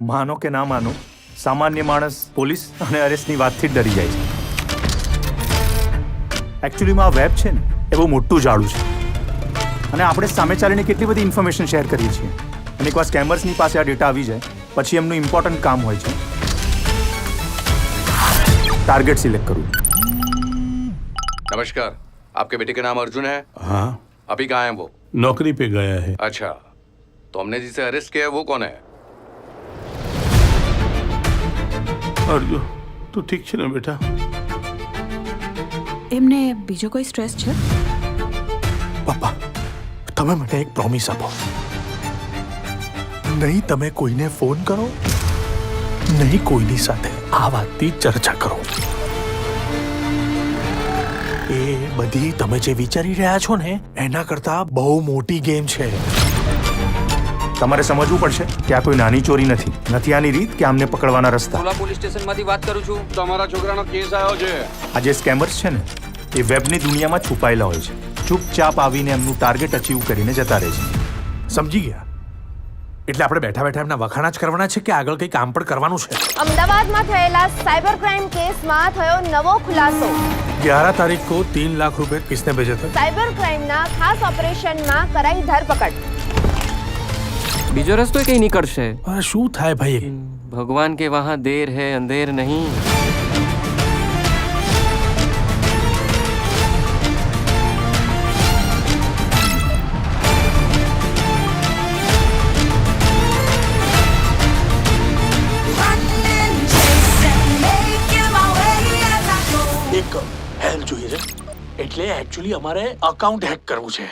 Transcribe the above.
માનો કે ના માનો, સામાન્ય માણસ પોલીસ અને અરેસ્ટની વાતથી જ ડરી જાય છે. એકચ્યુઅલીમાં આ વેબ છે ને એ બહુ મોટું જાળું છે અને આપણે સામે ચાલીને કેટલી બધી ઇન્ફોર્મેશન શેર કરીએ છીએ અને એકવાર સ્કેમર્સની પાસે આ ડેટા આવી જાય પછી એમનું ઇમ્પોર્ટન્ટ કામ હોય છે टारगेट सिलेक्ट करूँ. नमस्कार, आपके बेटे का नाम अर्जुन है? हाँ. अभी कहाँ है वो? नौकरी पे गया है. अच्छा, तो हमने जिसे अरेस्ट किया है वो कौन है? अर्जुन, તું ઠીક છે ને બેટા? એમને બીજો કોઈ સ્ટ્રેસ છે? પપ્પા, તમે મને એક પ્રોમિસ આપો. નહીં તમે કોઈને ફોન કરો, નહીં કોઈની સાથે આ વાતની ચર્ચા કરો. એ બધી તમે જે વિચારી રહ્યા છો ને એના કરતા બહુ મોટી ગેમ છે. તમારે સમજવું પડશે કે આ કોઈ નાની ચોરી નથી આની રીત કે આમને પકડવાના રસ્તા. સોલા પોલીસ સ્ટેશનમાંથી વાત કરું છું. તમારા છોકરાનો કેસ આવ્યો છે. આ જે સ્કેમર્સ છે ને એ વેબની દુનિયામાં છુપાયેલા હોય છે. ચૂપચાપ આવીને એમનું ટાર્ગેટ અચીવ કરીને જતા રહે છે. સમજી ગયા? એટલે આપણે બેઠા બેઠા એમના વખાણા જ કરવાના છે કે આગળ કંઈ કામ પણ કરવાનું છે? અમદાવાદમાં થયેલા સાયબર ક્રાઇમ કેસમાં થયો નવો ખુલાસો. 11 तारीख को 3 लाख रुपए किसने भेजे थे? સાયબર ક્રાઇમના ખાસ ઓપરેશનમાં કરાઈ ધરપકડ. બીજો રસ્તો કઈ નીકળશે. અરે શું થાય ભાઈ? ભગવાન કે વહાં દેર હે અંધેર નહીં. એક હેલ્પ જોઈએ છે. એટલે એકચ્યુઅલી અમારે અકાઉન્ટ હેક કરવું છે.